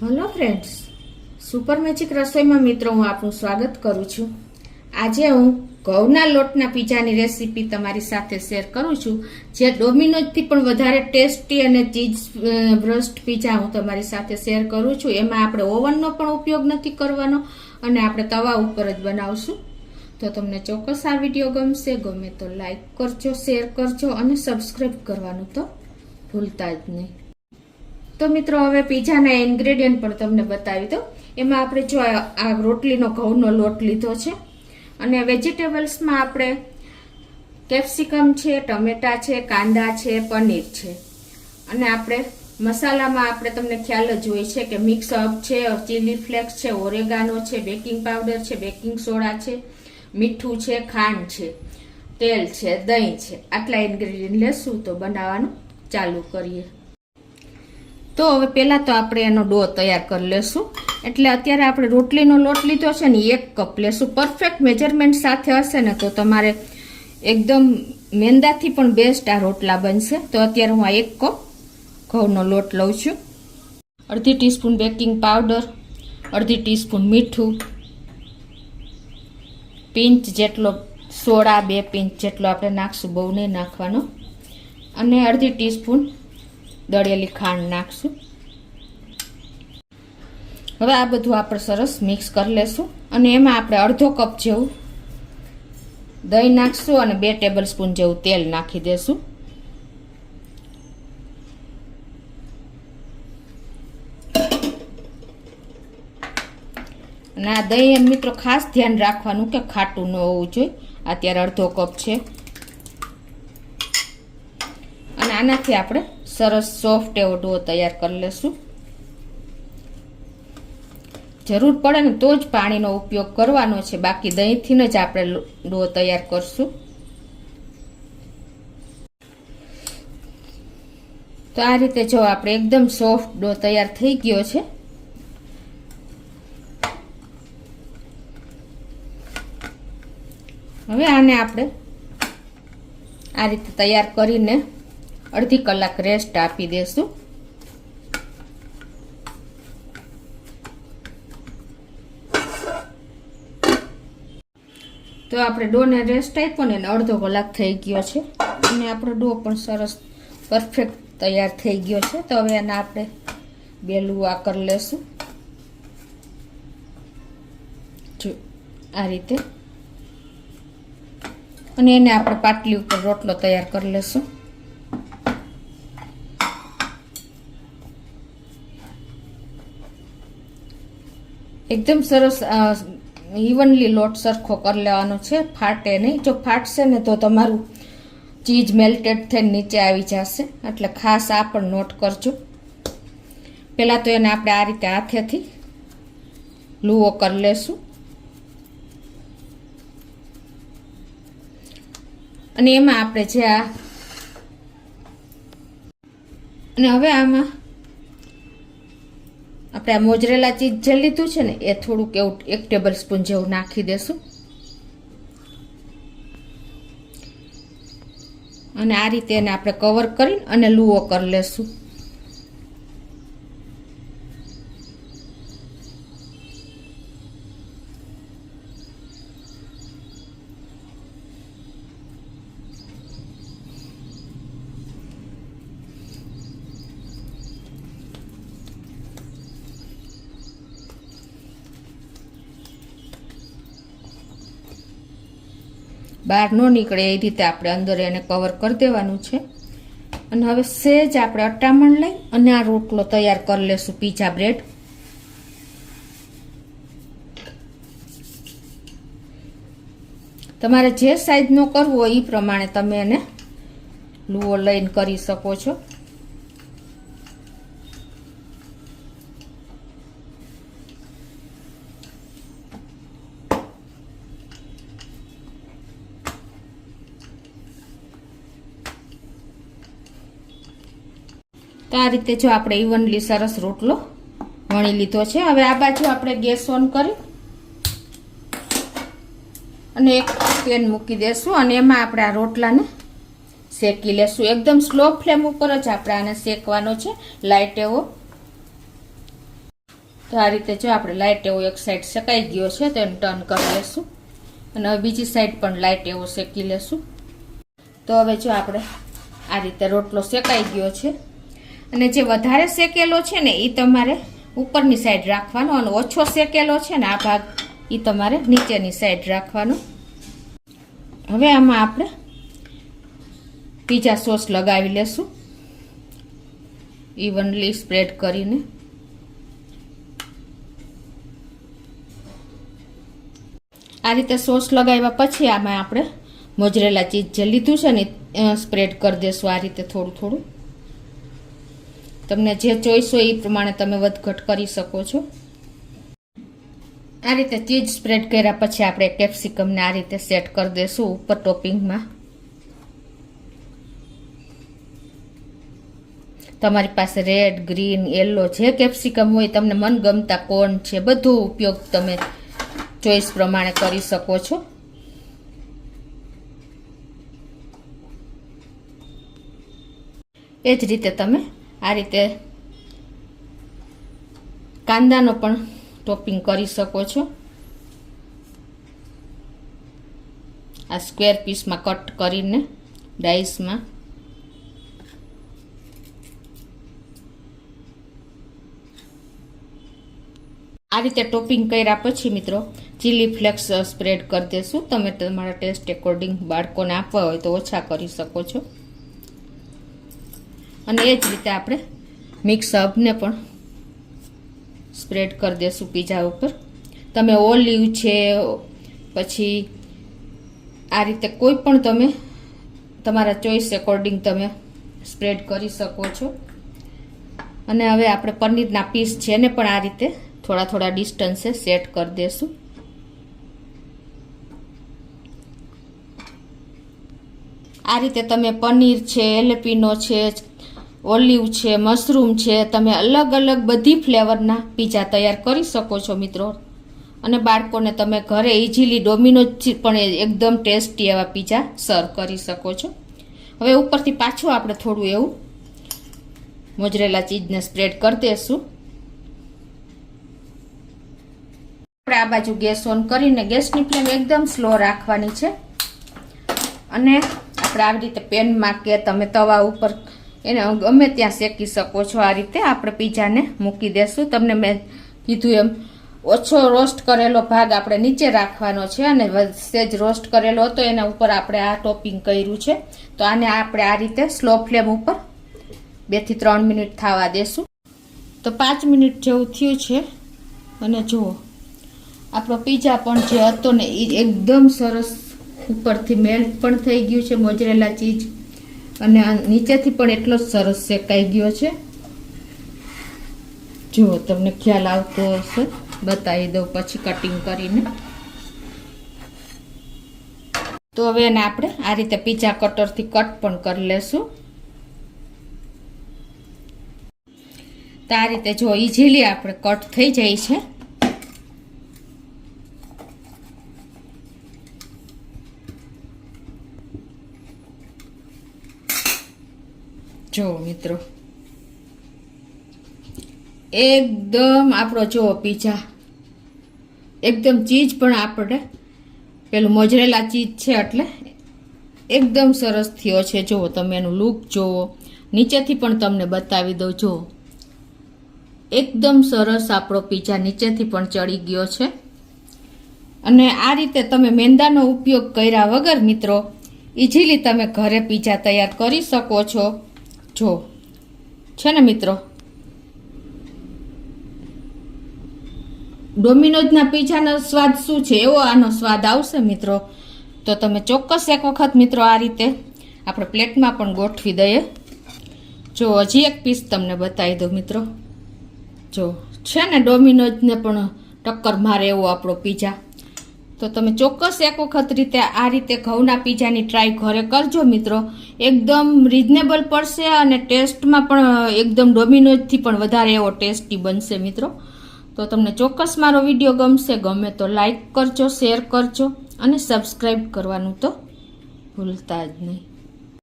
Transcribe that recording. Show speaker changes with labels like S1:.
S1: Hello friends, super magic રસોઈમાં મિત્રો હું આપનું સ્વાગત કરું છું। આજે હું ઘઉંના લોટના પીઝાની રેસીપી તમારી સાથે શેર કરું છું, જે ડોમિનોઝથી પણ વધારે ટેસ્ટી અને ચીઝ બ્રસ્ટ પીઝા હું તમારી સાથે શેર કરું છું। એમાં આપણે ઓવનનો પણ ઉપયોગ નથી કરવાનો અને આપણે તવા ઉપર જ બનાવશું। તો તમને ચોક્કસ આ વિડીયો ગમશે, ગમે તો લાઈક કરજો, શેર કરજો અને સબસ્ક્રાઈબ કરવાનું તો ભૂલતા જ નહીં। તો મિત્રો હવે પીઝાના ઇન્ગ્રેડિયન્ટ પણ તમને બતાવી દઉં। એમાં આપણે જો આ રોટલીનો ઘઉંનો લોટ લીધો છે અને વેજીટેબલ્સમાં આપણે કેપ્સિકમ છે, ટમેટા છે, કાંદા છે, પનીર છે અને આપણે મસાલામાં આપણે તમને ખ્યાલ જ હોય છે કે મિક્સ અપ છે, ચીલી ફ્લેક્સ છે, ઓરેગાનો છે, બેકિંગ પાવડર છે, બેકિંગ સોડા છે, મીઠું છે, ખાંડ છે, તેલ છે, દહીં છે। આટલા ઇન્ગ્રેડિયન્ટ લેશું તો બનાવવાનું ચાલુ કરીએ। તો હવે પહેલાં તો આપણે એનો ડો તૈયાર કરી લેશું। એટલે અત્યારે આપણે રોટલીનો લોટ લીધો છે ને 1 કપ લેશું। પરફેક્ટ મેજરમેન્ટ સાથે હશે ને તો તમારે એકદમ મેંદાથી પણ બેસ્ટ આ રોટલા બનશે। તો અત્યારે હું આ 1 કપ ઘઉંનો લોટ લઉં છું। અડધી ટીસ્પૂન બેકિંગ પાવડર, અડધી ટીસ્પૂન મીઠું, પિંચ જેટલો સોડા, 2 પિંચ જેટલો આપણે નાખશું, બહુ નહીં નાખવાનો, અને અડધી ટીસ્પૂન દળેલી ખાંડ નાખશું। હવે આ બધું આપણે સરસ મિક્સ કરી લેશું અને એમાં આપણે અડધો કપ જેવું દહીં નાખશું અને 2 ટેબલ સ્પૂન જેવું તેલ નાખી દેશું। અને આ દહીં મિત્રો ખાસ ધ્યાન રાખવાનું કે ખાટું ન હોવું જોઈએ। અત્યારે અડધો કપ છે અને આનાથી આપણે સરસ સોફ્ટ એવો ડો તૈયાર કરી લેશું। જરૂર પડે ને તો જ પાણીનો ઉપયોગ કરવાનો છે, બાકી દહીંથી જ આપણે ડો તૈયાર કરશું। તો આ રીતે જો આપણે એકદમ સોફ્ટ ડો તૈયાર થઈ ગયો છે। હવે આને આપણે આ રીતે તૈયાર કરીને અડધી કલાક રેસ્ટ આપી દેશું। તો આપણે ડોને રેસ્ટ આપ્યો ને અડધો કલાક થઈ ગયો છે અને આપણો ડો પણ સરસ પરફેક્ટ તૈયાર થઈ ગયો છે। તો હવે એને આપણે બેલું કરી લેશું, જો આ રીતે, અને એને આપણે પાટલી ઉપર રોટલો તૈયાર કરી લેશું। એકદમ સરસ ઇવનલી લોટ સરખો કરી લેવાનો છે, ફાટે નહીં। જો ફાટશે ને તો તમારું ચીઝ મેલ્ટેડ થઈને નીચે આવી જશે, એટલે ખાસ આ પણ નોટ કરજો। પહેલાં તો એને આપણે આ રીતે હાથેથી લૂવો કરી લેશું અને એમાં આપણે જે અને હવે આમાં આપણે આ મોજરેલા ચીઝ જે લીધું છે ને એ થોડુંક એવું 1 ટેબલ સ્પૂન જેવું નાખી દેશું અને આ રીતે એને આપણે કવર કરીને અને લૂવો કરી લેશું। બહાર ન નીકળે એ રીતે આપણે અંદર એને કવર કરી દેવાનું છે। અને હવે સહેજ આપણે અટામણ લઈ અને આ રોટલો તૈયાર કરી લેશું, પીઝા બ્રેડ। તમારે જે સાઈઝનો કરવો હોય એ પ્રમાણે તમે એને લૂવો લઈને કરી શકો છો। તો આ રીતે જો આપણે ઇવનલી સરસ રોટલો વણી લીધો છે। હવે આ બાજુ આપણે ગેસ ઓન કરી અને એક પેન મૂકી દેશું અને એમાં આપણે આ રોટલાને શેકી લેશું। એકદમ સ્લો ફ્લેમ ઉપર જ આપણે આને શેકવાનો છે, લાઈટ એવો। તો આ રીતે જો આપણે લાઇટ એવો એક સાઈડ શેકાઈ ગયો છે તો એને ટર્ન કરી લેશું અને હવે બીજી સાઈડ પણ લાઇટ એવો શેકી લેશું. તો હવે જો આપણે આ રીતે રોટલો શેકાઈ ગયો છે અને જે વધારે શેકેલો છે ને એ તમારે ઉપરની સાઈડ રાખવાનો અને ઓછો શેકેલો છે ને આ ભાગ એ તમારે નીચેની સાઈડ રાખવાનો. હવે આમાં આપણે પીઝા સોસ લગાવી લેશું ઇવનલી સ્પ્રેડ કરીને. આ રીતે સોસ લગાવ્યા પછી આમાં આપણે મોઝરેલા ચીઝ જે લીધું છે ને સ્પ્રેડ કરી દેશું આ રીતે થોડું થોડું. તમને જે ચોઈસ હોય એ પ્રમાણે તમે વધઘટ કરી શકો છો. આ રીતે ચીઝ સ્પ્રેડ કર્યા પછી આપણે કેપ્સિકમને આ રીતે સેટ કરી દેશું ઉપર ટોપિંગમાં. તમારી પાસે રેડ, ગ્રીન, યેલો જે કેપ્સિકમ હોય તમને મનગમતા કોર્ન છે બધું ઉપયોગ તમે ચોઈસ પ્રમાણે કરી શકો છો. એ જ રીતે તમે આ રીતે કાંદાનો પણ ટોપિંગ કરી શકો છો. આ સ્ક્વેર પીસમાં કટ કરીને ડાઈસમાં. આ રીતે ટોપિંગ કર્યા પછી મિત્રો ચીલી ફ્લેક્સ સ્પ્રેડ કરી દેશું. તમે તમારા ટેસ્ટ એકોર્ડિંગ બાળકોને આપવા હોય તો ઓછા કરી શકો છો. અને એ જ રીતે આપણે મિક્સ હબને પણ સ્પ્રેડ કરી દેશું પીઝા ઉપર. તમે ઓલિવ છે પછી આ રીતે કોઈ પણ તમે તમારા ચોઈસ એકોર્ડિંગ તમે સ્પ્રેડ કરી શકો છો. અને હવે આપણે પનીરના પીસ છે ને પણ આ રીતે થોડા થોડા ડિસ્ટન્સે સેટ કરી દેશું. આ રીતે તમે પનીર છે, એલેપીનો છે, ઓલિવ છે, મશરૂમ છે, તમે અલગ અલગ બધી ફ્લેવરના પીઝા તૈયાર કરી શકો છો મિત્રો. અને બાળકોને તમે ઘરે ઇઝીલી ડોમિનોઝથી પણ એકદમ ટેસ્ટી એવા પીઝા સર્વ કરી શકો છો. હવે ઉપરથી પાછું આપણે થોડું એવું મોઝરેલા ચીઝને સ્પ્રેડ કરી દઈશું. આપણે આ બાજુ ગેસ ઓન કરીને ગેસની ફ્લેમ એકદમ સ્લો રાખવાની છે. અને આપણે આવી રીતે પેનમાં કે તમે તવા ઉપર એને ગમે ત્યાં શેકી શકો છો. આ રીતે આપણે પીઝાને મૂકી દેશું. તમને મેં કીધું એમ ઓછો રોસ્ટ કરેલો ભાગ આપણે નીચે રાખવાનો છે અને સેજ રોસ્ટ કરેલો હતો એના ઉપર આપણે આ ટોપિંગ કર્યું છે. તો આને આપણે આ રીતે સ્લો ફ્લેમ ઉપર 2 થી 3 મિનિટ થવા દેશું. તો 5 મિનિટ જેવું થયું છે અને જુઓ આપણો પીઝા પણ જે હતો ને એ એકદમ સરસ ઉપરથી મેલ્ટ પણ થઈ ગયું છે મોઝરેલા ચીઝ અને નીચેથી પણ એટલો જ સરસ શેકાઈ ગયો છે. જુઓ તમને ખ્યાલ આવતો હશે, બતાવી દઉં પછી કટિંગ કરીને. તો હવે એને આપણે આ રીતે પીઝા કટરથી કટ પણ કરી લેશું. તો આ રીતે જો ઇઝીલી આપણે કટ થઈ જાય છે. જો મિત્રો એકદમ આપણો જો પીઝા એકદમ ચીઝ પણ આપણે પેલું મોઝરેલા ચીઝ છે એટલે એકદમ સરસ થયો છે. જુઓ તમે એનું લુક જુઓ, નીચેથી પણ તમને બતાવી દઉં. જુઓ એકદમ સરસ આપણો પીઝા નીચેથી પણ ચડી ગયો છે. અને આ રીતે તમે મેંદાનો ઉપયોગ કર્યા વગર મિત્રો ઇઝીલી તમે ઘરે પીઝા તૈયાર કરી શકો છો. જો છે ને મિત્રો ડોમિનોઝના પીઝાનો સ્વાદ શું છે એવો આનો સ્વાદ આવશે મિત્રો. તો તમે ચોક્કસ એક વખત મિત્રો આ રીતે આપણે પ્લેટમાં પણ ગોઠવી દઈએ. જો હજી એક પીસ તમને બતાવી દઉં મિત્રો. જો છે ને ડોમિનોઝને પણ ટક્કર મારે એવો આપણો પીઝા. તો તમે ચોક્કસ એક વખત રીતે આ રીતે ઘઉંના પીઝાની ટ્રાય ઘરે કરજો મિત્રો. એકદમ રીઝનેબલ પડશે અને ટેસ્ટમાં પણ એકદમ ડોમિનોઝથી પણ વધારે એવો ટેસ્ટી બનશે મિત્રો. તો તમને ચોક્કસ મારો વિડીયો ગમશે. ગમે તો લાઈક કરજો, શેર કરજો અને સબસ્ક્રાઈબ કરવાનું તો ભૂલતા જ નહીં.